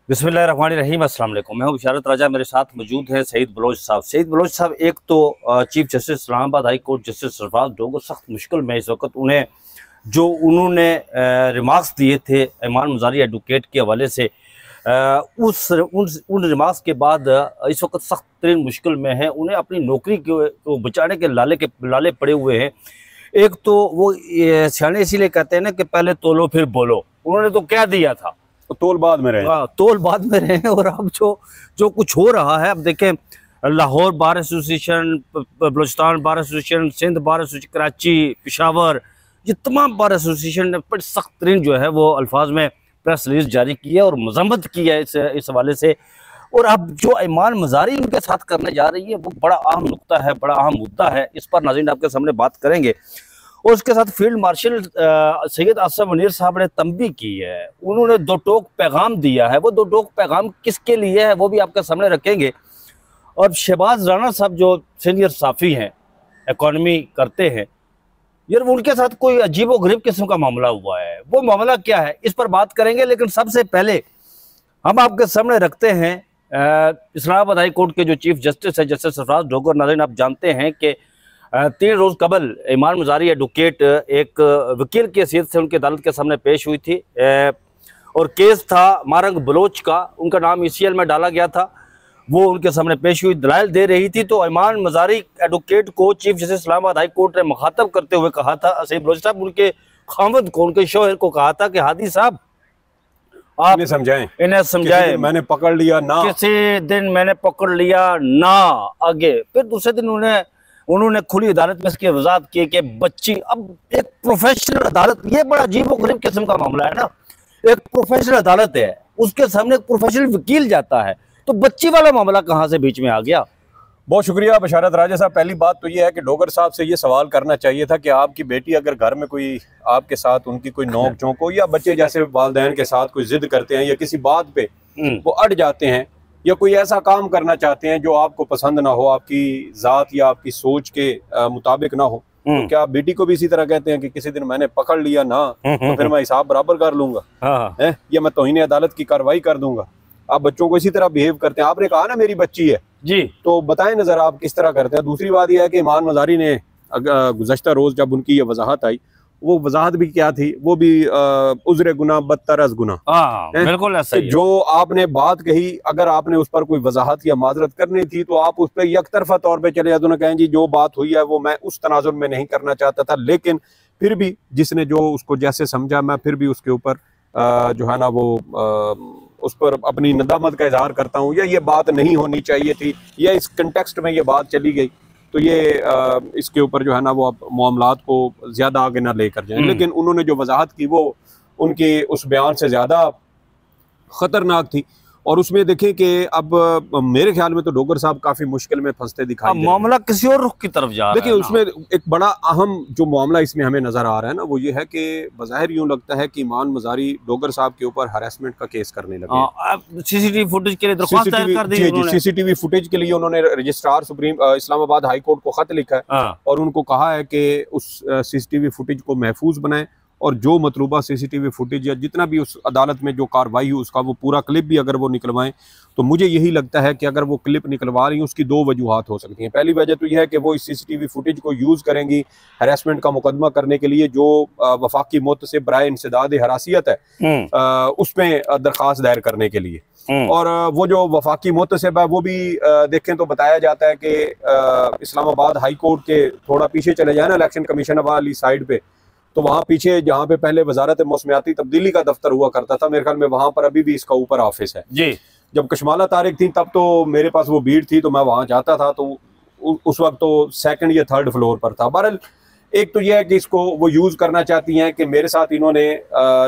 बिस्मिल्लाहिर्रहमानिर्रहीम। अस्सलाम वालेकुम। मैं हूं बिशारत राजा। मेरे साथ मौजूद हैं सईद बलोच साहब। सईद बलोच साहब, एक तो chief justice Islamabad high court justice Sarfaraz Dogar सख्त मुश्किल में इस वक्त उन्हें जो उन्होंने रिमार्क्स दिए थे ईमान मुजारी एडवोकेट के हवाले से, उन रिमार्क्स के बाद इस वक्त सख्त तरीन मुश्किल में है। उन्हें अपनी नौकरी को बचाने के लाले पड़े हुए हैं। एक तो वो सियाने इसीलिए कहते हैं ना कि पहले तोलो फिर बोलो। उन्होंने तो कह दिया था, तो तोल बाद में रहे। तोल बाद में रहे। और अब जो कुछ हो रहा है, अब देखें, Lahore bar association, Balochistan bar association, Sindh bar association, Karachi, Peshawar, ये तमाम बार एसोसिएशन ने बड़ी सख्त तरीन जो है वो अल्फाज में प्रेस रिलीज जारी की है और मजम्मत की है इस हवाले से। और अब जो ईमान मुजारी उनके साथ करने जा रही है वो बड़ा अहम नुक्ता है, बड़ा अहम मुद्दा है। इस पर नाज़रीन आपके सामने बात करेंगे। और उसके साथ फील्ड मार्शल सैयद आसफ मुनीर साहब ने तंबीह की है। उन्होंने दो टोक पैगाम दिया है। वो दो टोक पैगाम किसके लिए है वो भी आपके सामने रखेंगे। और शहबाज राणा साहब जो सीनियर साफ़ी हैं, इकॉनमी करते हैं, यार उनके साथ कोई अजीब व गरीब किस्म का मामला हुआ है। वो मामला क्या है इस पर बात करेंगे। लेकिन सबसे पहले हम आपके सामने रखते हैं इस्लामाबाद हाई कोर्ट के जो चीफ जस्टिस है जस्टिस सरफराज डोगर। नाज़रीन, आप जानते हैं कि 3 रोज़ कबल ईमान मुजारी एडवोकेट एक वकील की हैसियत से उनकी अदालत के सामने पेश हुई थी। और केस था मारंग बलोच का। उनका नाम ECL में डाला गया था। वो उनके सामने पेश हुई, दलाइल दे रही थी। तो ईमान मुजारी एडवोकेट को chief justice Islamabad high court ने मुखातब करते हुए कहा था, सईद बलोच साहब, उनके खामद को, उनके शोहर को कहा था कि हादी साहब आप इन्हें समझाएं। मैंने पकड़ लिया ना, किसी दिन मैंने पकड़ लिया ना आगे। फिर दूसरे दिन उन्होंने खुली अदालत में इसकी वजाहत की कि बच्ची, अब एक प्रोफेशनल अदालत, ये बड़ा अजीब व गरीब किस्म का मामला है ना। एक प्रोफेशनल अदालत है, उसके सामने एक प्रोफेशनल वकील जाता है, तो बच्ची वाला मामला कहाँ से बीच में आ गया। बहुत शुक्रिया बशारत राजा साहब। पहली बात तो ये है कि डोगर साहब से ये सवाल करना चाहिए था कि आपकी बेटी अगर घर में कोई आपके साथ उनकी कोई नोक झोंक हो, या बच्चे जैसे वालिदैन के साथ कोई जिद करते हैं या किसी बात पे वो अड़ जाते हैं, या कोई ऐसा काम करना चाहते हैं जो आपको पसंद ना हो, आपकी ज़ात या आपकी सोच के मुताबिक ना हो, तो क्या आप बेटी को भी इसी तरह कहते हैं कि किसी दिन मैंने पकड़ लिया ना तो फिर मैं हिसाब बराबर कर लूंगा है, या मैं तौहीन अदालत की कार्रवाई कर दूंगा। आप बच्चों को इसी तरह बिहेव करते हैं। आपने कहा ना मेरी बच्ची है जी, तो बताएं नजर आप किस तरह करते हैं। दूसरी बात यह है कि ईमान मुजारी ने गुज़श्ता रोज जब उनकी ये वजाहत आई, वो वजाहत भी क्या थी, वो भी उज़्र गुना बदतर अज़ गुना। बिल्कुल ऐसा ही। जो आपने बात कही, अगर आपने उस पर कोई वजाहत या माजरत करनी थी तो आप उस पर यकतरफा तौर पर चले जाते, कहें जी जो बात हुई है वो मैं उस तनाजुर में नहीं करना चाहता था, लेकिन फिर भी जिसने जो उसको जैसे समझा, मैं फिर भी उसके ऊपर जो है ना वो उस पर अपनी नदामत का इजहार करता हूँ, या ये बात नहीं होनी चाहिए थी, या इस कंटेक्स्ट में ये बात चली गई, तो ये इसके ऊपर जो है ना वो आप मामलात को ज़्यादा आगे ना लेकर जाएं। लेकिन उन्होंने जो वजाहत की वो उनके उस बयान से ज़्यादा ख़तरनाक थी। और उसमें देखें कि अब मेरे ख्याल में तो डोगर साहब काफ़ी मुश्किल में फंसते दिखाई दे। मामला किसी और रुख की तरफ जा रहा है। देखिए उसमें एक बड़ा अहम जो मामला इसमें हमें नज़र आ रहा है ना, वो ये है कि बज़ाहिर यूँ लगता है कि ईमान मुजारी डोगर साहब के ऊपर हरासमेंट का केस करने लगे। CCTV फुटेज के लिए दरख्वास्त दायर कर दी उन्होंने। CCTV फुटेज के लिए उन्होंने registrar supreme Islamabad high court को खत लिखा है और उनको कहा है कि उस CCTV फुटेज को महफूज बनाएं, और जो मतलूबा CCTV फुटेज या जितना भी उस अदालत में जो कार्रवाई हुई उसका वो पूरा क्लिप भी अगर वो निकलवाएं, तो मुझे यही लगता है कि अगर वो क्लिप निकलवा रही हैं उसकी 2 वजूहात हो सकती हैं। पहली वजह तो यह है कि वो इस CCTV फुटेज को यूज़ करेंगी हरासमेंट का मुकदमा करने के लिए, जो वफाकी मुतसिब बराए इंसदाद हरासियत है उसमें दरख्वास्त दायर करने के लिए। और वो जो वफाकी मुतसिब है वो भी देखें तो बताया जाता है कि इस्लामाबाद हाई कोर्ट के थोड़ा पीछे चले जाए ना, इलेक्शन कमीशन वाली साइड पे, तो वहाँ पीछे जहाँ पे पहले वजारत मौसमियाती तब्दीली का दफ्तर हुआ करता था, मेरे ख्याल में वहाँ पर अभी भी इसका ऊपर ऑफिस है जी। जब कशमाला तारिक थी तब तो मेरे पास वो भीड़ थी, तो मैं वहाँ जाता था, तो उस वक्त तो 2nd या 3rd फ्लोर पर था। बहरहाल एक तो यह है कि इसको वो यूज करना चाहती हैं कि मेरे साथ इन्होंने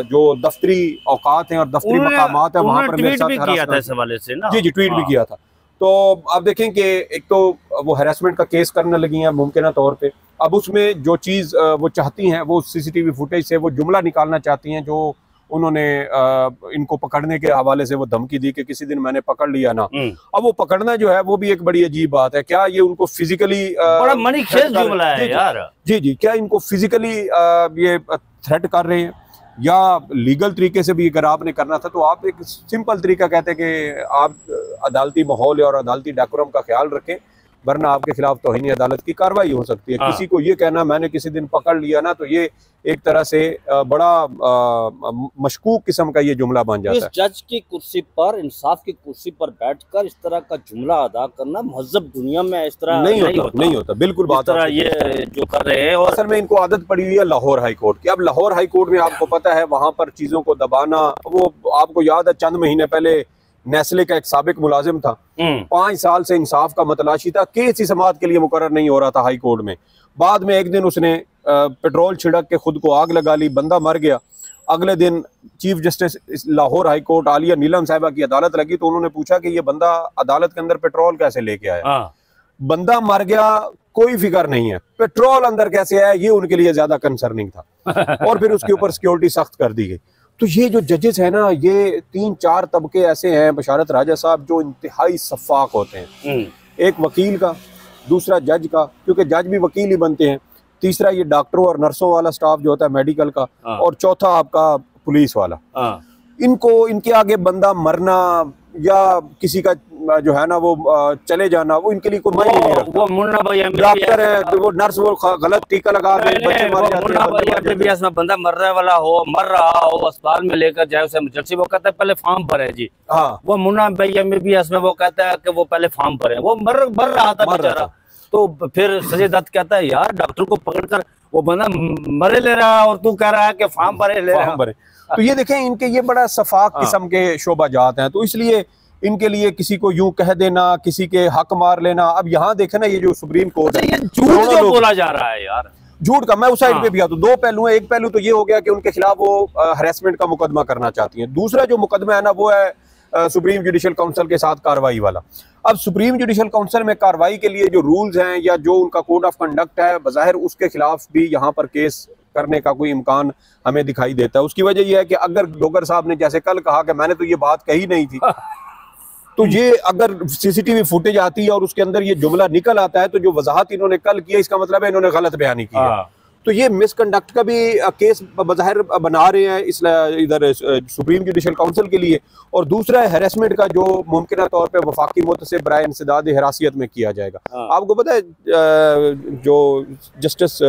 जो दफ्तरी औकात हैं और दफ्तरी मकामात है वहाँ पर मेरे साथ किया था इस हवाले से ना। जी ट्वीट भी किया था। तो आप देखें कि एक तो वो हरासमेंट का केस करने लगी हैं मुमकिन तौर पे। अब उसमें जो चीज़ वो चाहती हैं वो CCTV फुटेज से वो जुमला निकालना चाहती हैं जो उन्होंने इनको पकड़ने के हवाले से वो धमकी दी कि किसी दिन मैंने पकड़ लिया ना। अब वो पकड़ना जो है वो भी एक बड़ी अजीब बात है। क्या ये उनको फिजिकली बड़ा मनीखेज जुमला है यार। जी क्या इनको फिजिकली ये थ्रेट कर रहे हैं? या लीगल तरीके से भी अगर आपने करना था तो आप एक सिंपल तरीका कहते कि आप अदालती माहौल और अदालती डेकोरम का ख्याल रखें, वरना आपके खिलाफ तौहीन अदालत की कार्रवाई हो सकती है। किसी को ये कहना मैंने किसी दिन पकड़ लिया ना, तो ये एक तरह से बड़ा मशकूक किस्म का ये जुमला बन जाता है। इस जज की कुर्सी पर, इंसाफ की कुर्सी पर बैठकर इस तरह का जुमला अदा करना महज़ब दुनिया में इस तरह नहीं होता। बिल्कुल बात है, ये जो कर रहे हैं। और असल में इनको आदत पड़ी हुई है लाहौर हाई कोर्ट की। अब लाहौर हाई कोर्ट में आपको पता है वहां पर चीजों को दबाना, वो आपको याद है चंद महीने पहले नेस्ले का एक साबिक मुलाजिम था, 5 साल से इंसाफ का मतलाशी था, केस ही समाअत के लिए मुकर्रर नहीं हो रहा था हाई कोर्ट में। बाद में एक दिन उसने पेट्रोल छिड़क के खुद को आग लगा ली, बंदा मर गया। अगले दिन chief justice Lahore high court Aalia Neelum साहिबा की अदालत लगी, तो उन्होंने पूछा कि ये बंदा अदालत के अंदर पेट्रोल कैसे लेके आया। बंदा मर गया, कोई फिक्र नहीं है, पेट्रोल अंदर कैसे आया ये उनके लिए ज्यादा कंसर्निंग था। और फिर उसके ऊपर सिक्योरिटी सख्त कर दी गई। तो ये जो जजेस है ना, ये 3-4 तबके ऐसे हैं बशारत राजा साहब जो इंतहाई शफ़ाक होते हैं। एक वकील का, दूसरा जज का, क्योंकि जज भी वकील ही बनते हैं, तीसरा ये डॉक्टरों और नर्सों वाला स्टाफ जो होता है मेडिकल का, और चौथा आपका पुलिस वाला। इनको इनके आगे बंदा मरना या किसी का जो है ना वो चले जाना, वो इनके लिए कोई मायने नहीं रखता। वो मुन्ना भाई डॉक्टर है, वो नर्स वो गलत टीका लगा दे, बच्चे मर जाते हैं। एमबीबीएस में बंदा मरने वाला हो, मर रहा हो, अस्पताल में लेकर जाए उसे इमरजेंसी, वो कहता है पहले फॉर्म भरे जी। हाँ, वो मुन्ना भाई एमबीबीएस में वो कहता है कि वो पहले फॉर्म भरे। वो मर रहा था बेचारा, तो फिर संजय दत्त कहता है यार डॉक्टर को पकड़कर वो बंदा मरे ले रहा है और तू कह रहा है कि फॉर्म भरे ले रहा है। तो ये देखें इनके ये बड़ा शफाक किस्म के शोबाजात हैं, तो इसलिए इनके लिए किसी को यूं कह देना, किसी के हक मार लेना। अब यहाँ देखे ना, ये जो सुप्रीम कोर्ट है, झूठ जो बोला जा रहा है यार, झूठ का मैं उस साइड पे भी आता हूँ। 2 पहलू है। एक पहलू तो ये हो गया कि उनके खिलाफ वो हरेसमेंट का मुकदमा करना चाहती हैं। दूसरा जो मुकदमा है ना, वो है सुप्रीम जुडिशल काउंसिल के साथ कार्रवाई वाला। अब सुप्रीम जुडिशल काउंसिल में कार्रवाई के लिए जो रूल्स हैं या जो उनका कोड ऑफ कंडक्ट है, बज़ाहिर उसके खिलाफ भी यहाँ पर केस करने का कोई इम्कान हमें दिखाई देता है। उसकी वजह यह है कि अगर डोगर साहब ने जैसे कल कहा कि मैंने तो ये बात कही नहीं थी, तो ये अगर सीसीटीवी फुटेज आती है और उसके अंदर ये जुमला निकल आता है, तो जो वजाहत इन्होंने कल किया इसका मतलब है इन्होंने गलत बयानी की है। तो ये मिसकंडक्ट का भी केस बज़ाहिर बना रहे हैं इधर सुप्रीम जुडिशल काउंसिल के लिए। और दूसरा है हैरेसमेंट का, जो मुमकिन तौर पे वफाकी मुतसिब बराए इंसदाद हिरासियत में किया जाएगा। आपको पता है जो जस्टिस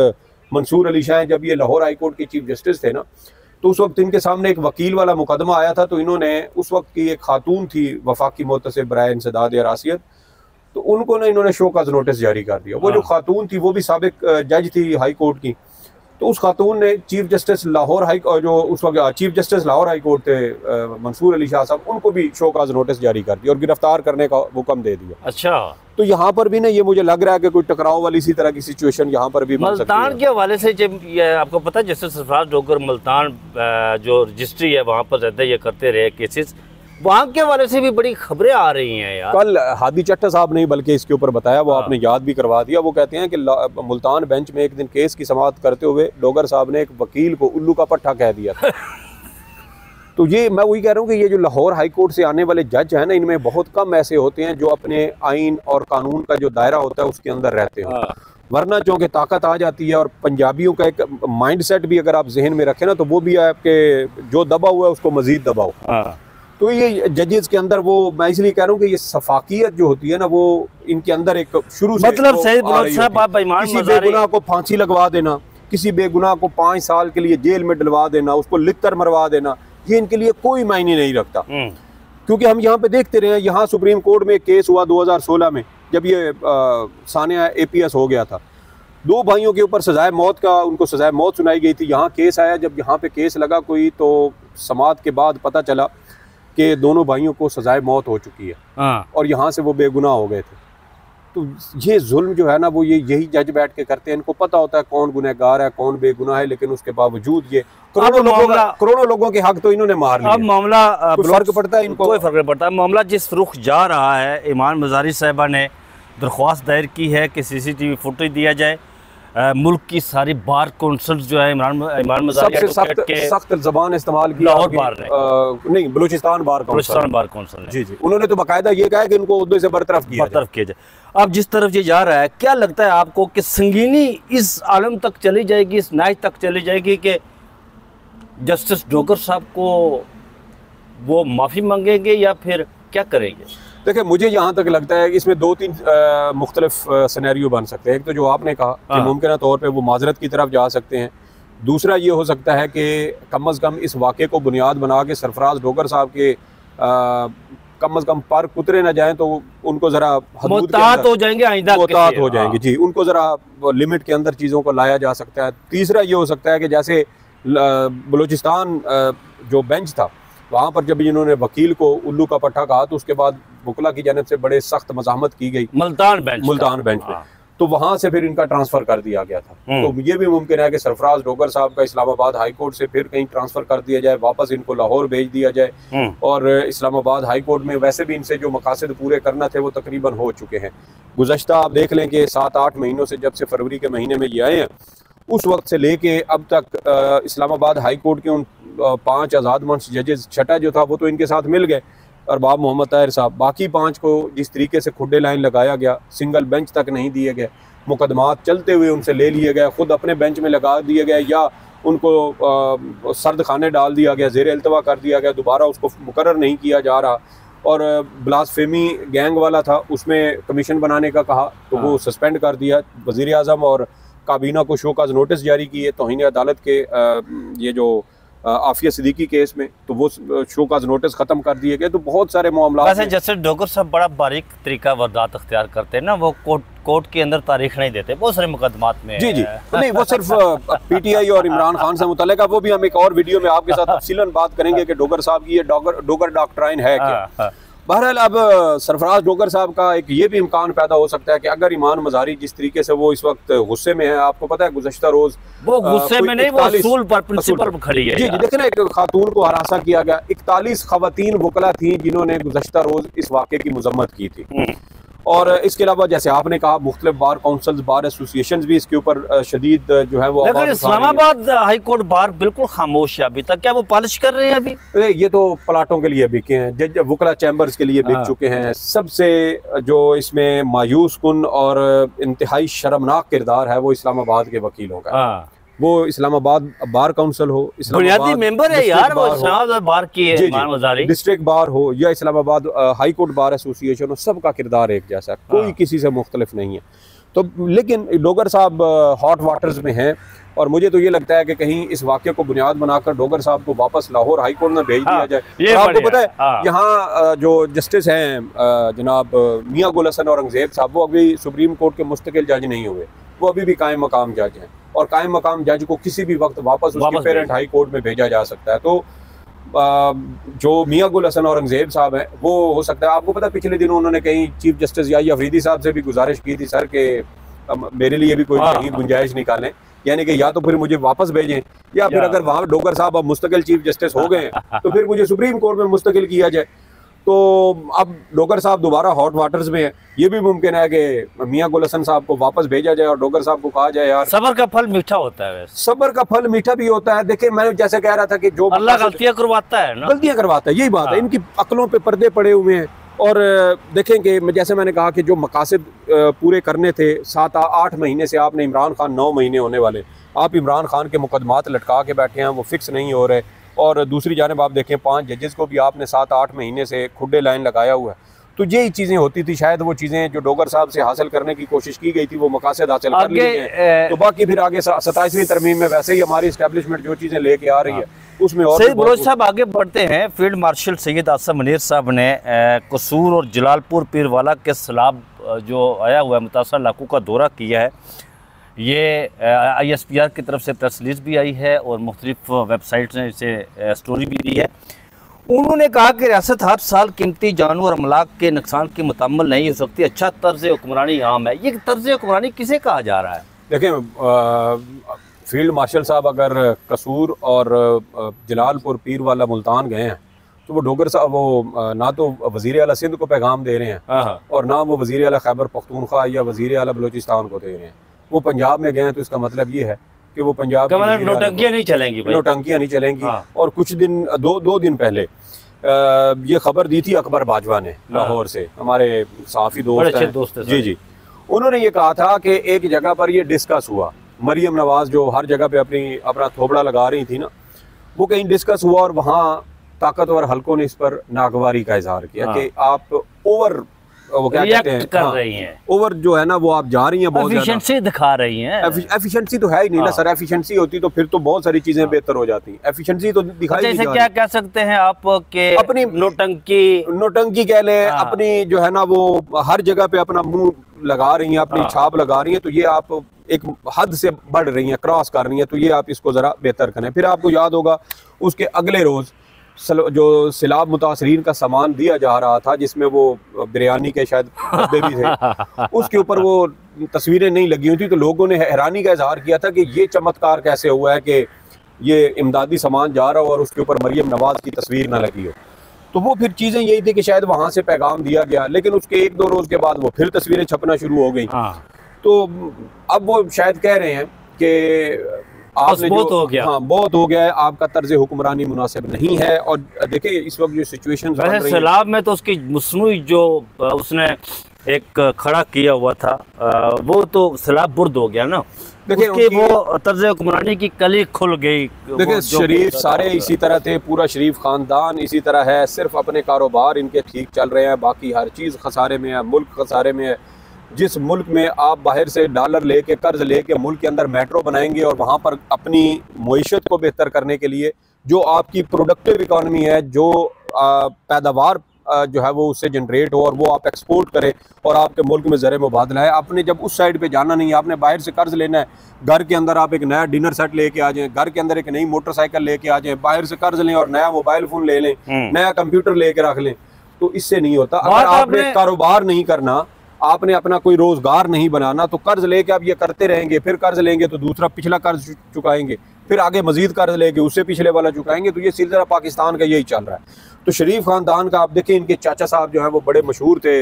मंसूर अली शाह जब ये लाहौर हाई कोर्ट के चीफ जस्टिस थे ना, तो उस वक्त इनके सामने एक वकील वाला मुकदमा आया था। तो इन्होंने उस वक्त की एक खातून थी वफाकी मुतसिब बराए इंसदाद हिरासियत, तो उनको ना इन्होंने शोकॉज नोटिस जारी कर दिया। वो जो खातून थी वो भी साबिक जज थी हाई कोर्ट की, तो उस खातून ने चीफ जस्टिस लाहौर हाई जो उस वक्त chief justice Lahore high court थे मंसूर अली शाह साहब, उनको भी शोकॉज नोटिस जारी कर दिया और गिरफ्तार करने का हुक्म दे दिया। अच्छा, तो यहाँ पर भी ना ये मुझे लग रहा है कि कोई टकराव वाली इसी तरह की सिचुएशन यहाँ पर भी मुल्तान के हवाले से। जब ये आपको पता है जैसे सरफराज डोगर मुल्तान जो रजिस्ट्री है वहाँ पर रहते ये करते रहे केसेस, वहाँ के हवाले से भी बड़ी खबरें आ रही हैं यार। कल हादी चट्टा साहब ने बल्कि इसके ऊपर बताया, वो आपने याद भी करवा दिया। वो कहते हैं कि मुल्तान बेंच में एक दिन केस की समाअत करते हुए डोगर साहब ने एक वकील को उल्लू का पट्टा कह दिया था। तो ये मैं वही कह रहा हूँ कि ये जो लाहौर हाई कोर्ट से आने वाले जज हैं ना, इनमें बहुत कम ऐसे होते हैं जो अपने आइन और कानून का जो दायरा होता है उसके अंदर रहते हैं। वरना चूँकि ताकत आ जाती है, और पंजाबियों का एक माइंड सेट भी अगर आप जहन में रखें ना, तो वो भी है आपके जो दबा हुआ है उसको मजीद दबाओ। तो ये जजेस के अंदर वो, मैं इसलिए कह रहा हूँ कि ये सफाकियत जो होती है ना, वो इनके अंदर एक शुरू से मतलब किसी बेगुनाह को फांसी लगवा देना, किसी बेगुनाह को 5 साल के लिए जेल में डलवा देना, उसको लिखकर मरवा देना, ये इनके लिए कोई मायने नहीं रखता। क्योंकि हम यहाँ पे देखते रहे, यहाँ सुप्रीम कोर्ट में एक केस हुआ 2016 में, जब ये सानिया APS हो गया था। 2 भाइयों के ऊपर सजाए मौत का, उनको सजाए मौत सुनाई गई थी। यहाँ केस आया, जब यहाँ पे केस लगा कोई, तो समाअत के बाद पता चला कि दोनों भाइयों को सजाए मौत हो चुकी है और यहाँ से वो बेगुनाह हो गए थे। तो ये जुल्म जो है ना, वो ये यही जज बैठ के करते हैं। इनको पता होता है कौन गुनहगार है कौन बेगुनाह है, लेकिन उसके बावजूद ये करोड़ों लोगों के हक तो इन्होंने मार लिया। अब मामला फर्क पड़ता है इनको, कोई फर्क नहीं पड़ता। मामला जिस रुख जा रहा है, ईमान मज़ारी साहिबा ने दरख्वास्त दायर की है कि CCTV फुटेज दिया जाए। मुल्क की सारी बार कौंसिल जो है ईमान मज़ारी सख्त ज़बान इस्तेमाल की, लाहौर बार नहीं बलूचिस्तान बार कौंसिल जी उन्होंने तो बाकायदा ये कहा कि इनको उहदे से बरतरफ किया जाए। अब जिस तरफ ये जा रहा है, क्या लगता है आपको कि संगीनी इस आलम तक चली जाएगी, इस नाज तक चली जाएगी कि जस्टिस डोगर साहब को वो माफ़ी मांगेंगे या फिर क्या करेंगे? देखिए, मुझे यहाँ तक लगता है कि इसमें दो तीन मुख्तलिफ सिनेरियो बन सकते हैं। एक तो जो आपने कहा कि मुमकिन तौर पे वो माजरत की तरफ जा सकते हैं। दूसरा ये हो सकता है कि कम अज़ कम इस वाक़े को बुनियाद बना के सरफराज डोगर साहब के कम अज़ कम पर कुतरे ना जाएं, तो उनको ज़रा मोहतात हो जाएंगे, आइंदा मोहतात हो जाएंगे जी, उनको ज़रा लिमिट के अंदर चीज़ों को लाया जा सकता है। तीसरा ये हो सकता है कि जैसे बलूचिस्तान जो बेंच था, वहाँ पर जब इन्होंने वकील को उल्लू का पट्टा कहा तो उसके बाद वकला की जानिब से बड़े सख्त मज़ाहमत की गई मुल्तान बेंच में, तो वहाँ से फिर इनका ट्रांसफ़र कर दिया गया था। तो ये भी मुमकिन है कि सरफराज डोगर साहब का इस्लामाबाद हाई कोर्ट से फिर कहीं ट्रांसफ़र कर दिया जाए, वापस इनको लाहौर भेज दिया जाए। और इस्लामाबाद हाई कोर्ट में वैसे भी इनसे जो मकासद पूरे करना थे वो तकरीबन हो चुके हैं। गुज़श्ता आप देख लें कि 7-8 महीनों से, जब से फरवरी के महीने में ये आए हैं, उस वक्त से लेके अब तक इस्लामाबाद हाई कोर्ट के उन 5 आज़ाद मंच जजेस, छठा जो था वो तो इनके साथ मिल गए, अरबाब मोहम्मद ताहिर साहब, बाकी 5 को जिस तरीके से खुड्डे लाइन लगाया गया, सिंगल बेंच तक नहीं दिए गए, मुकदमात चलते हुए उनसे ले लिए गए, ख़ुद अपने बेंच में लगा दिए गए, या उनको सर्द खाने डाल दिया गया, ज़ेर अल्तवा कर दिया गया, दोबारा उसको मुकर्रर नहीं किया जा रहा। और ब्लास्फेमी गैंग वाला था, उसमें कमीशन बनाने का कहा तो वो सस्पेंड कर दिया। वज़ीर आज़म और काबीना को शोकाज नोटिस जारी किए तौहीन अदालत के ये जो आफिया सिद्दीकी केस में, तो वो शोकाज नोटिस ख़त्म कर दिए गए। तो बहुत सारे मामला, वैसे जैसे डोगर साहब बड़ा बारीक तरीका वारदात अख्तियार करते हैं ना, वो कोर्ट के अंदर तारीख नहीं देते बहुत सारे मुकदमात में। जी नहीं, वो सिर्फ PTI और इमरान खान से मुतल्लिक है, वो भी हम एक और वीडियो में आपके साथ तफसीलन बात करेंगे कि डोगर साहब की ये डोगर डॉक्ट्राइन है क्या। बहरहाल अब सरफराज डोगर साहब का एक ये भी इम्कान पैदा हो सकता है कि अगर ईमान मज़ारी जिस तरीके से वो इस वक्त गुस्से में है, आपको पता है गुज़श्ता रोज वो गुस्से में नहीं, वो असूल पर, प्रिंसिपल पर खड़ी है। जी देखिए ना, एक खातून को हरासा किया गया, 41 खवातीन वकला थी जिन्होंने गुज़श्ता रोज इस वाक़े की मजम्मत की थी। और इसके अलावा जैसे आपने कहा मुख्तलिफ बार काउंसिल्स, बार एसोसिएशंस भी इसके ऊपर शदीद जो है वो, लेकिन इस्लामाबाद हाई कोर्ट बार बिल्कुल खामोश है अभी तक। क्या वो पॉलिश कर रहे हैं अभी? ये तो प्लाटों के लिए बिके हैं, जज वकला चैम्बर्स के लिए बिक चुके हैं। सबसे जो इसमें मायूस कुन और इंतहाई शर्मनाक किरदार है वो इस्लामाबाद के वकीलों का। वो इस्लामाबाद बार काउंसिल हो, बुनियादी मेंबर है यार वो इस्लामाबाद बार की है, डिस्ट्रिक्ट बार हो या Islamabad high court bar association हो, सबका किरदार एक जैसा है, कोई किसी से मुख्तलिफ नहीं है। तो लेकिन डोगर साहब हॉट वाटर्स में हैं, और मुझे तो ये लगता है कि कहीं इस वाक़े को बुनियाद बनाकर डोगर साहब को वापस लाहौर हाई कोर्ट में भेज दिया जाए। आपको पता है यहाँ जो जस्टिस हैं जनाब मियां गुल हसन औरंगज़ेब साहब, वो अभी सुप्रीम कोर्ट के मुस्तकिल जज नहीं हुए, वो अभी भी कायम मकाम जज हैं, और कायम मकाम जज को किसी भी वक्त वापस उसके पेरेंट हाई कोर्ट में भेजा जा सकता है। तो जो मियां गुल हसन औरंगज़ेब साहब हैं, वो हो सकता है, आपको पता है पिछले दिनों उन्होंने कहीं चीफ जस्टिस या अफरीदी साहब से भी गुजारिश की थी सर के मेरे लिए भी कोई कहीं गुंजाइश निकालें, यानी कि या तो फिर मुझे वापस भेजें, या फिर अगर वहाँ डोगर साहब अब मुस्तकिल चीफ जस्टिस हो गए तो फिर मुझे सुप्रीम कोर्ट में मुस्तकिल किया जाए। तो अब डोगर साहब दोबारा हॉट वाटर्स में है, ये भी मुमकिन है कि मियां गुल हसन साहब को वापस भेजा जाए और डोगर साहब को कहा जाए यार सब्र का फल मीठा होता है। सब्र का फल मीठा भी होता है। देखिए मैं जैसे कह रहा था कि जो अल्लाह गलतियां करवाता है ना, गलतियां करवाता है, यही बात है। इनकी अक्लों पे पर्दे पड़े हुए हैं। और देखें कि जैसे मैंने कहा कि जो मकासद पूरे करने थे 7-8 महीने से, आपने इमरान खान 9 महीने होने वाले, आप इमरान खान के मुकदमात लटका के बैठे हैं, वो फिक्स नहीं हो रहे। और दूसरी जानिब आप देखें 5 जजेस को भी आपने 7-8 महीने से खुड्डे लाइन लगाया हुआ है। तो यही चीज़ें होती थी, शायद वो चीज़ें जो डोगर साहब से हासिल करने की कोशिश की गई थी वो मकासद हासिल कर लिए, तो बाकी फिर आगे 27वीं तरमीम में वैसे ही हमारी एस्टेब्लिशमेंट जो चीज़ें लेके आ रही है उसमें और सही। बलोच साहब आगे बढ़ते हैं। फील्ड मार्शल सैयद आसम मुनीर साहब ने कसूर और जलालपुर पीरवाला के सैलाब जो आया हुआ है मुतासर इलाकों का दौरा किया है। ये ISPR की तरफ से प्रेस रिलीज भी आई है और मुख्तलिफ वेबसाइट्स ने इसे स्टोरी भी दी है। उन्होंने कहा कि रियासत हर साल कीमती जानवर अमलाक के नुकसान की मुतम्मल नहीं हो सकती, अच्छा तर्ज हुक्मरानी आम है। ये तर्ज हुक्मरानी किसे कहा जा रहा है? देखें फील्ड मार्शल साहब अगर कसूर और जलालपुर पीरवाला मुल्तान गए हैं तो वो डोगर साहब वो ना तो वज़ीर आला सिंध को पैगाम दे रहे हैं और ना वो वज़ीर आला खैबर पख्तूनख्वा या वज़ीर आला बलूचिस्तान को दे रहे हैं। वो पंजाब में गए हैं तो इसका मतलब ये है कि वो पंजाब नौटंकियां नहीं चलेंगी, नौटंकियां नहीं चलेंगी। और कुछ दिन दो दिन पहले ये खबर दी थी अकबर बाजवा ने लाहौर से, हमारे साफ़ी दोस्त जी, उन्होंने ये कहा था कि एक जगह पर ये डिस्कस हुआ, मरियम नवाज जो हर जगह पे अपना थोबड़ा लगा रही थी ना, वो कहीं डिस्कस हुआ और वहाँ ताकतवर हलकों ने इस पर नागवारी का इजहार किया कि आप ओवर, वो क्या कहते हैं, कर रही हैं, ओवर जो है ना वो आप जा रही हैं, बहुत एफिशिएंसी दिखा रही हैं। एफिशिएंसी तो है ही नहीं ना सर, एफिशिएंसी होती तो फिर तो बहुत सारी चीजें बेहतर हो जाती। एफिशिएंसी तो दिखाई नहीं जा रही। क्या कह सकते हैं आप के अपनी नोटंकी कह ले, अपनी जो है ना वो हर जगह पे अपना मुंह लगा रही हैं, अपनी छाप लगा रही हैं, तो ये आप एक हद से बढ़ रही हैं, क्रॉस कर रही हैं, तो ये आप इसको जरा बेहतर करें। फिर आपको याद होगा उसके अगले रोज जो सैलाब मुतासरीन का सामान दिया जा रहा था, जिसमें वो बिरयानी के शायद डब्बे भी थे, उसके ऊपर वो तस्वीरें नहीं लगी हुई थी, तो लोगों ने हैरानी का इजहार किया था कि ये चमत्कार कैसे हुआ है कि ये इमदादी सामान जा रहा हो और उसके ऊपर मरियम नवाज की तस्वीर ना लगी हो। तो वो फिर चीज़ें यही थी कि शायद वहाँ से पैगाम दिया गया, लेकिन उसके 1-2 रोज़ के बाद वो फिर तस्वीरें छपना शुरू हो गई। तो अब वो शायद कह रहे हैं कि आपने बहुत हो गया, हाँ बहुत हो गया है, आपका तर्ज हुक्मरानी मुनासिब नहीं है। और देखिए इस वक्त जो सिचुएशन सैलाब में तो उसकी मसनूई जो उसने एक खड़ा किया हुआ था वो तो सैलाब बुर्द हो गया ना, देखिए वो तर्ज हुक्मरानी की कली खुल गई। देखिए शरीफ सारे इसी तरह थे, पूरा शरीफ खानदान इसी तरह है, सिर्फ अपने कारोबार इनके ठीक चल रहे हैं, बाकी हर चीज़ खसारे में है, मुल्क खसारे में है। जिस मुल्क में आप बाहर से डॉलर लेके कर्ज लेके मुल्क के अंदर मेट्रो बनाएंगे और वहाँ पर अपनी मईशत को बेहतर करने के लिए जो आपकी प्रोडक्टिव इकॉनमी है, जो पैदावार जो है वो उससे जनरेट हो और वो आप एक्सपोर्ट करें और आपके मुल्क में ज़र मुबादला है, आपने जब उस साइड पे जाना नहीं है, आपने बाहर से कर्ज लेना है, घर के अंदर आप एक नया डिनर सेट लेके आ जाएं, घर के अंदर एक नई मोटरसाइकिल लेके आ जाएं, बाहर से कर्ज लें और नया मोबाइल फ़ोन ले लें, नया कंप्यूटर लेके रख लें, तो इससे नहीं होता। अगर आपने कारोबार नहीं करना, आपने अपना कोई रोजगार नहीं बनाना, तो कर्ज लेके आप ये करते रहेंगे, फिर कर्ज लेंगे तो दूसरा पिछला कर्ज चुकाएंगे, फिर आगे मजीद कर्ज लेके उससे पिछले वाला चुकाएंगे, तो ये सिलसिला पाकिस्तान का यही चल रहा है। तो शरीफ खानदान का आप देखें, इनके चाचा साहब जो है वो बड़े मशहूर थे,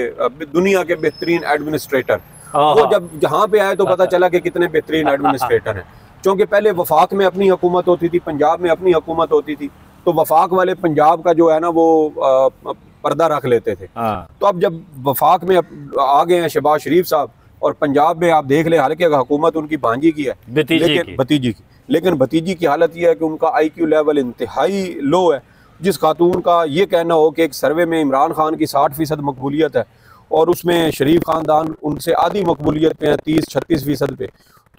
दुनिया के बेहतरीन एडमिनिस्ट्रेटर। वो जब जहाँ पे आए तो पता चला कि कितने बेहतरीन एडमिनिस्ट्रेटर हैं, क्योंकि पहले वफाक में अपनी हुकूमत होती थी, पंजाब में अपनी हुकूमत होती थी, तो वफाक वाले पंजाब का जो है ना वो पर्दा रख लेते थे। तो अब जब वफाक में आ गए हैं शहबाज शरीफ साहब, और पंजाब में आप देख ले, हालांकि हुकूमत उनकी भांजी की है, भतीजी की, लेकिन भतीजी की हालत यह है कि उनका IQ लेवल इंतहाई लो है। जिस खातून का ये कहना हो कि एक सर्वे में इमरान खान की 60% मकबूलियत है और उसमें शरीफ खानदान उनसे आधी मकबूलियत पे है, 30-36% पे,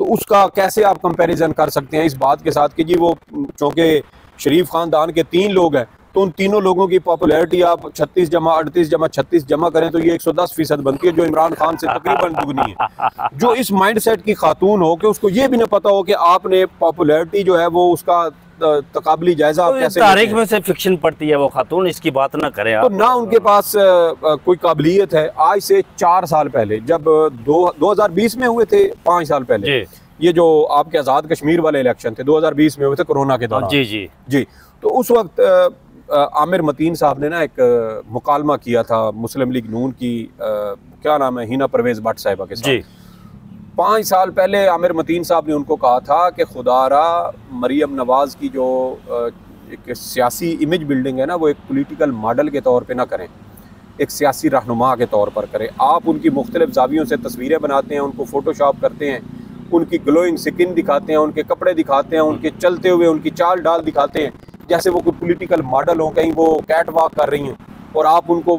तो उसका कैसे आप कंपैरिजन कर सकते हैं इस बात के साथ कि जी वो, चूँकि शरीफ खानदान के 3 लोग हैं, तो उन तीनों लोगों की पॉपुलैरिटी आप 36 जमा 38 जमा 36 जमा करें तो ये 110% बनती है, जो इमरान खान से तकरीबन दुगनी है। जो इस माइंडसेट की खातून हो कि उसको ये भी नहीं पता हो कि आपने पॉपुलैरिटी जो है वो उसका तकाबली जायजा आप कैसे, तारीख में से फिक्शन पढ़ती है वो खातून, इसकी बात ना करें तो ना उनके पास कोई काबिलियत है। आज से 4 साल पहले जब 2020 में हुए थे, 5 साल पहले ये जो आपके आज़ाद कश्मीर वाले इलेक्शन थे 2020 में हुए थे कोरोना के दौरान, जी, तो उस वक्त आमिर मतीन साहब ने ना एक मुकालमा किया था मुस्लिम लीग नून की क्या नाम है, हिना परवेज़ भट्ट साहिबा के साथ। 5 साल पहले आमिर मतीन साहब ने उनको कहा था कि खुदारा मरियम नवाज की जो एक सियासी इमेज बिल्डिंग है ना, वो एक पॉलिटिकल मॉडल के तौर पे ना करें, एक सियासी रहनुमा के तौर पर करें। आप उनकी मुख्तलिफ जावियों से तस्वीरें बनाते हैं, उनको फ़ोटोशॉप करते हैं, उनकी ग्लोइंग स्किन दिखाते हैं, उनके कपड़े दिखाते हैं, उनके चलते हुए उनकी चाल डाल दिखाते हैं जैसे वो कोई पॉलिटिकल मॉडल हो, कहीं वो कैट वॉक कर रही हैं, और आप उनको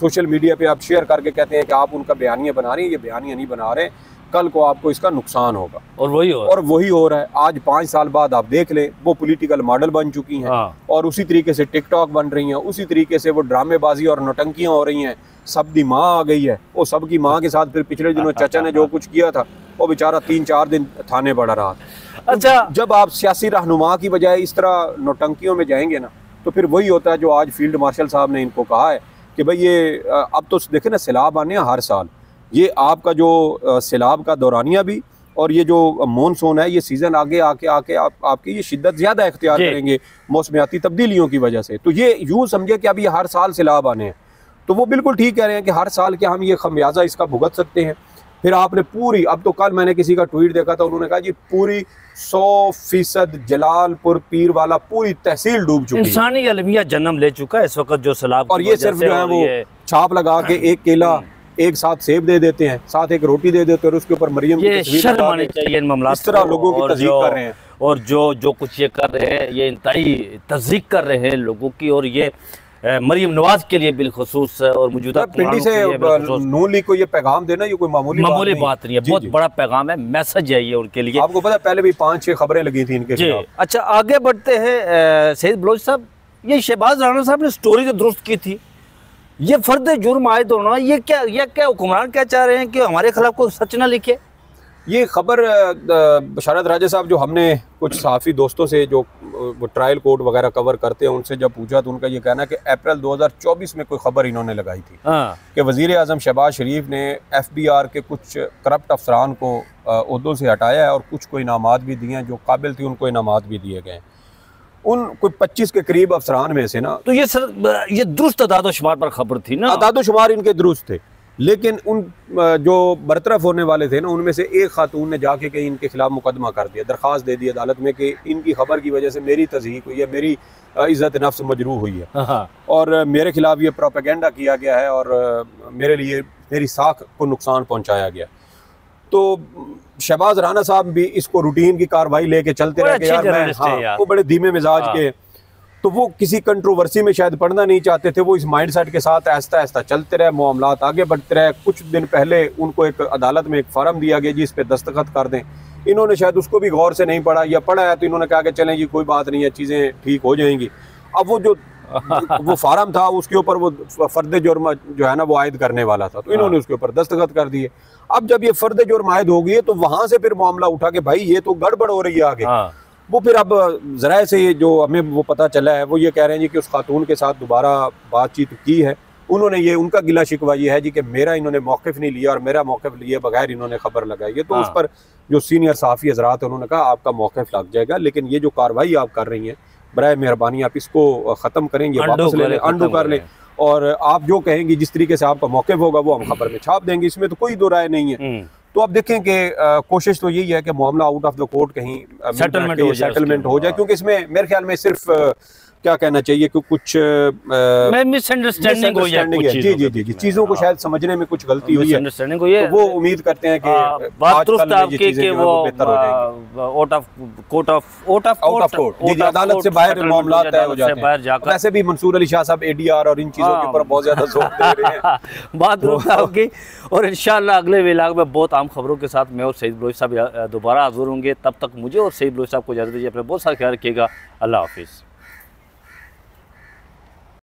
सोशल मीडिया पे आप शेयर करके कहते हैं कि आप उनका बयानिया बना रही हैं। ये बयानिया नहीं बना रहे, कल को आपको इसका नुकसान होगा, और वही हो रहा है। आज 5 साल बाद आप देख लें, वो पॉलिटिकल मॉडल बन चुकी हैं और उसी तरीके से टिकटॉक बन रही हैं, उसी तरीके से वो ड्रामेबाजी और नौटंकियाँ हो रही हैं। सब दी माँ आ गई है, वो सब की माँ के साथ फिर पिछले दिनों चाचा ने जो कुछ किया था, वो बेचारा 3-4 दिन थाने पड़ा रहा। अच्छा, जब आप सियासी रहनुमा की बजाय इस तरह नौटंकियों में जाएंगे ना, तो फिर वही होता है जो आज फील्ड मार्शल साहब ने इनको कहा है कि भाई ये अब तो देखे ना, सैलाब आने हर साल, ये आपका जो सैलाब का दौरानिया भी और ये जो मॉनसून है, ये सीज़न आगे आके आपकी ये शिद्दत ज़्यादा इख्तियार करेंगे मौसमियाती तब्दीलियों की वजह से। तो ये यूँ समझे कि अब ये हर साल सैलाब आने हैं, तो वो बिल्कुल ठीक कह रहे हैं कि हर साल के हम ये खमियाजा इसका भुगत सकते हैं। फिर आपने पूरी, अब तो कल मैंने किसी का ट्वीट देखा था, उन्होंने कहा जी पूरी 100% जलालपुर पीर वाला पूरी तहसील डूब चुकी है, इंसानी अलमिया जन्म ले चुका है इस वक्त जो सैलाब, और ये सिर्फ जो है वो छाप लगा के एक केला एक साथ सेब दे देते हैं, साथ एक रोटी दे देते हैं और उसके ऊपर मरियम की तस्वीर शर्म आनी चाहिए इन मामलात इस तरह लोगों की तस्दीक कर रहे हैं। और जो कुछ ये कर रहे हैं, ये इंतहाई तस्दीक कर रहे हैं लोगों की, और ये मरियम नवाज के लिए बिलखुसूस और मौजूदा पिंडी से नून लीग को ये पैगाम देना ये कोई मामूली बात नहीं है, बहुत बड़ा पैगाम है, मैसेज है ये उनके लिए। आपको पता है पहले भी 5-6 खबरें लगी थी इनके खिलाफ। अच्छा, आगे बढ़ते हैं। सईद बलोच साहब, ये शहबाज राणा साहब ने स्टोरी जो दुरुस्त की थी, ये फर्द जुर्म आयद होना, ये क्या हुक्मरान क्या चाह रहे हैं कि हमारे खिलाफ कोई सच ना लिखे? ये खबर बशारत राजा साहब, जो हमने कुछ सहाफ़ी दोस्तों से जो वो ट्रायल कोर्ट वगैरह कवर करते हैं उनसे जब पूछा तो उनका ये कहना है कि अप्रैल 2024 में कोई खबर इन्होंने लगाई थी कि वज़ीर आज़म शहबाज शरीफ ने FBR के कुछ करप्ट अफसरान को ओहदों से हटाया है और कुछ को इनामात भी दिए हैं, जो काबिल थी उनको इनामात भी दिए गए। उन कोई 25 के करीब अफसरान में से ना, तो ये सर ये दुरुस्त अदाद-ओ-शुमार पर खबर थी ना? अदाद-ओ-शुमार इनके दुरुस्त थे, लेकिन उन जो बरतरफ होने वाले थे ना, उनमें से एक खातून ने जाके कहीं इनके खिलाफ मुकदमा कर दिया, दरख्वास्त दे दी अदालत में कि इनकी खबर की वजह से मेरी तज़हीक हुई है, मेरी इज़्ज़त नफ्स मजरूह हुई है और मेरे खिलाफ ये प्रोपेगेंडा किया गया है और मेरे लिए मेरी साख को नुकसान पहुँचाया गया। तो शहबाज राणा साहब भी इसको रूटीन की कार्रवाई लेके चलते रहे यार, वो बड़े धीमे मिजाज के, तो वो किसी कंट्रोवर्सी में शायद पढ़ना नहीं चाहते थे। वो इस माइंडसेट के साथ आहिस्ता आहिस्ता चलते रहे, मामलात आगे बढ़ते रहे। कुछ दिन पहले उनको एक अदालत में एक फार्म दिया गया जिस पे दस्तखत कर दें, इन्होंने शायद उसको भी गौर से नहीं पढ़ा, या पढ़ा है तो इन्होंने कहा कि चलें जी कोई बात नहीं है, चीज़ें ठीक हो जाएंगी। अब वो जो वो फार्म था उसके ऊपर वो फर्द जुर्म जो है ना वो आयद करने वाला था, तो इन्होंने उसके ऊपर दस्तखत कर दिए। अब जब ये फर्द जुर्म आयद हो गई तो वहां से फिर मामला उठा के भाई ये तो गड़बड़ हो रही है आगे। वो फिर अब ज़राए से जो हमें वो पता चला है, वो ये कह रहे हैं जी कि उस खातून के साथ दोबारा बातचीत की है। उन्होंने ये, उनका गिला शिकवा ये है जी कि मेरा इन्होंने मौक़िफ़ नहीं लिया और मेरा मौक़िफ़ लिए बगैर इन्होंने खबर लगाई है। तो उस पर जो सीनियर सहाफ़ी हज़रात है उन्होंने कहा आपका मौक़िफ़ लग जाएगा, लेकिन ये जो कार्रवाई आप कर रही हैं बराए मेहरबानी आप इसको ख़त्म करें, ये वापस ले लें, अंडू कर लें, और आप जो कहेंगी जिस तरीके से आपका मौक़िफ़ होगा वो हम खबर में छाप देंगे, इसमें तो कोई दो राय नहीं है। तो अब देखें कि कोशिश तो यही है कि मामला आउट ऑफ द कोर्ट कहीं सेटलमेंट हो जाए, क्योंकि इसमें मेरे ख्याल में सिर्फ क्या कहना चाहिए कि कुछ मिसअंडरस्टैंडिंग है। जी, चीज़ों को शायद समझने में कुछ गलती हुई है, तो वो उम्मीद करते हैं कि बात दुरुस्त आपकी कि वो आउट ऑफ कोर्ट अदालत से बाहर मामला तय हो जाते हैं। वैसे भी मंसूर अली शाह साहब ADR और इन चीज़ों के ऊपर बहुत ज़्यादा जोर दे रहे हैं। बात दुरुस्त आपकी, और इंशाअल्लाह अगले व्लॉग में बहुत आम खबरों के साथ मैं और सईद बलोच साहब दोबारा हाज़िर होंगे। तब तक मुझे और सईद बलोच साहब को इजाज़त दीजिए, अपना बहुत सारा ख्याल रखिएगा। अल्लाह हाफिज़।